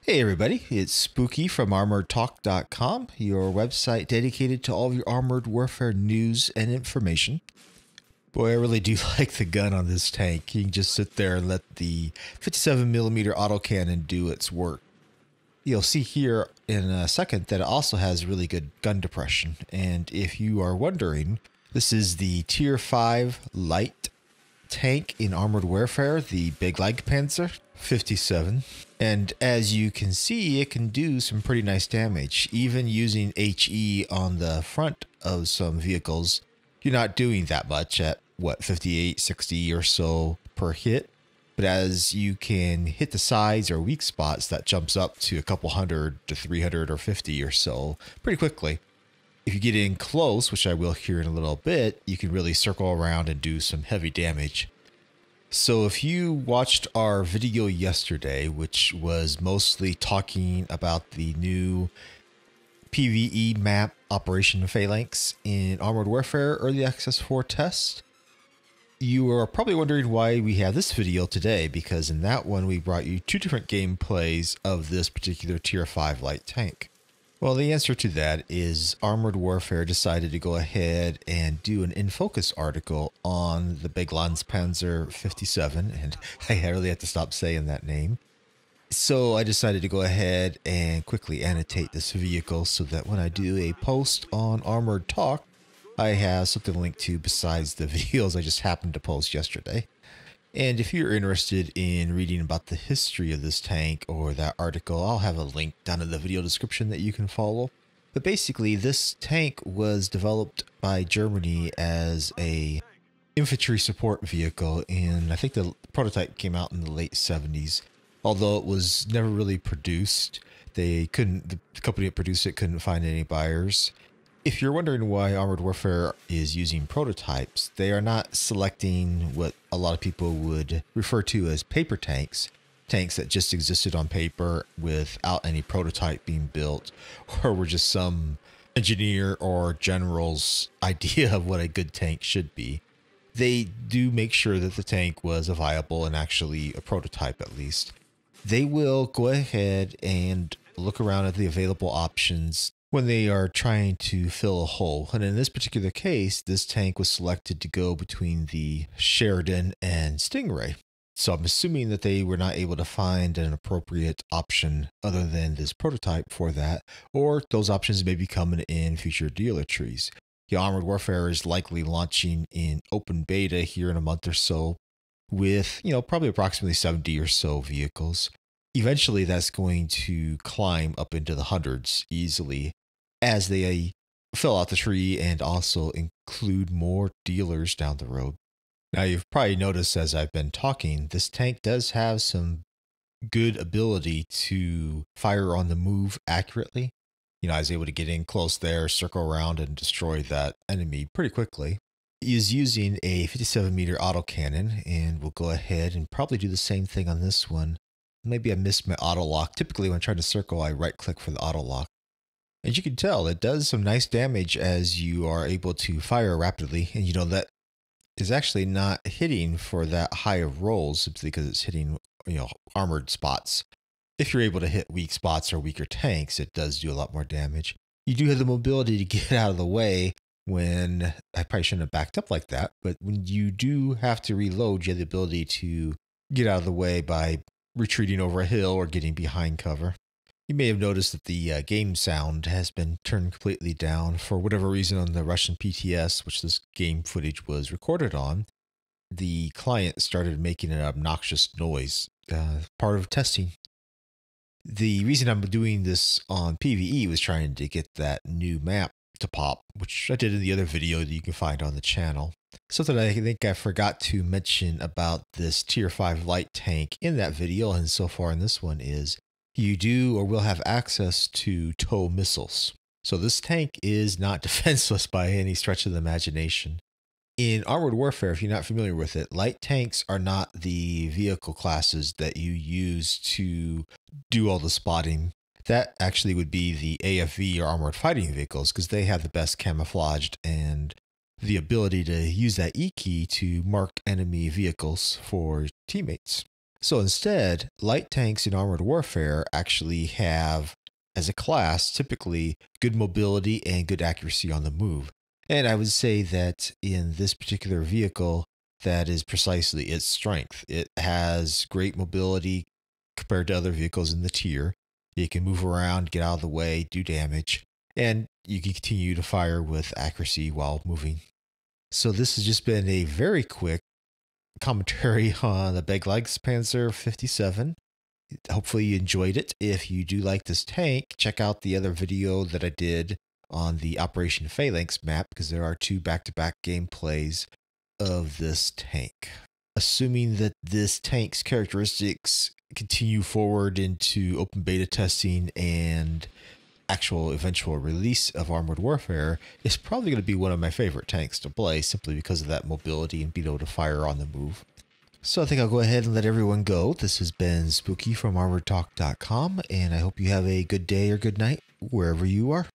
Hey everybody, it's Spooky from ArmoredTalk.com, your website dedicated to all of your armored warfare news and information. Boy, I really do like the gun on this tank. You can just sit there and let the 57mm autocannon do its work. You'll see here in a second that it also has really good gun depression. And if you are wondering, this is the Tier 5 light tank in armored warfare, the Begleitpanzer 57. And as you can see, it can do some pretty nice damage. Even using HE on the front of some vehicles, you're not doing that much at, 58, 60 or so per hit. But as you can hit the sides or weak spots, that jumps up to a couple hundred to 300 or 50 or so pretty quickly. If you get in close, which I will here in a little bit, you can really circle around and do some heavy damage. So if you watched our video yesterday, which was mostly talking about the new PvE map Operation Phalanx in Armored Warfare Early Access 4 test, you are probably wondering why we have this video today, because in that one we brought you two different gameplays of this particular Tier 5 light tank. Well, the answer to that is Armored Warfare decided to go ahead and do an in focus article on the Begleitpanzer 57, and I really have to stop saying that name. So I decided to go ahead and quickly annotate this vehicle so that when I do a post on Armored Talk, I have something linked to besides the videos I just happened to post yesterday. And if you're interested in reading about the history of this tank or that article, I'll have a link down in the video description that you can follow. But basically, this tank was developed by Germany as a infantry support vehicle, and I think the prototype came out in the late 70s. Although it was never really produced, the company that produced it couldn't find any buyers. If you're wondering why Armored Warfare is using prototypes, they are not selecting what a lot of people would refer to as paper tanks, tanks that just existed on paper without any prototype being built, or were just some engineer or general's idea of what a good tank should be. They do make sure that the tank was a viable and actually a prototype at least. They will go ahead and look around at the available options when they are trying to fill a hole. And in this particular case, this tank was selected to go between the Sheridan and Stingray. So I'm assuming that they were not able to find an appropriate option other than this prototype for that, or those options may be coming in future dealer trees. The Armored Warfare is likely launching in open beta here in a month or so with, probably approximately 70 or so vehicles. Eventually, that's going to climb up into the hundreds easily as they fill out the tree and also include more dealers down the road. Now, you've probably noticed as I've been talking, this tank does have some good ability to fire on the move accurately. I was able to get in close there, circle around, and destroy that enemy pretty quickly. He is using a 57mm autocannon, and we'll go ahead and probably do the same thing on this one. Maybe I missed my auto lock. Typically when I'm trying to circle, I right click for the auto lock. As you can tell, it does some nice damage as you are able to fire rapidly. And that is actually not hitting for that high of rolls simply because it's hitting, armored spots. If you're able to hit weak spots or weaker tanks, it does do a lot more damage. You do have the mobility to get out of the way when I probably shouldn't have backed up like that. But when you do have to reload, you have the ability to get out of the way by retreating over a hill or getting behind cover. You may have noticed that the game sound has been turned completely down for whatever reason on the Russian PTS, which this game footage was recorded on. The client started making an obnoxious noise, part of testing. The reason I'm doing this on PvE was trying to get that new map to pop, which I did in the other video that you can find on the channel. Something I think I forgot to mention about this Tier 5 light tank in that video and so far in this one is you do or will have access to tow missiles. So this tank is not defenseless by any stretch of the imagination. In Armored Warfare, if you're not familiar with it, light tanks are not the vehicle classes that you use to do all the spotting. That actually would be the AFV or Armored Fighting Vehicles because they have the best camouflaged and the ability to use that E key to mark enemy vehicles for teammates. So instead, light tanks in armored warfare actually have, as a class, typically good mobility and good accuracy on the move. And I would say that in this particular vehicle, that is precisely its strength. It has great mobility compared to other vehicles in the tier. You can move around, get out of the way, do damage, and you can continue to fire with accuracy while moving. So this has just been a very quick commentary on the Begleitpanzer 57. Hopefully you enjoyed it. If you do like this tank, check out the other video that I did on the Operation Phalanx map, because there are 2 back-to-back gameplays of this tank. Assuming that this tank's characteristics continue forward into open beta testing and actual eventual release of Armored Warfare, it's probably going to be one of my favorite tanks to play, simply because of that mobility and being able to fire on the move. So I think I'll go ahead and let everyone go. This has been Spooky from ArmoredTalk.com, and I hope you have a good day or good night wherever you are.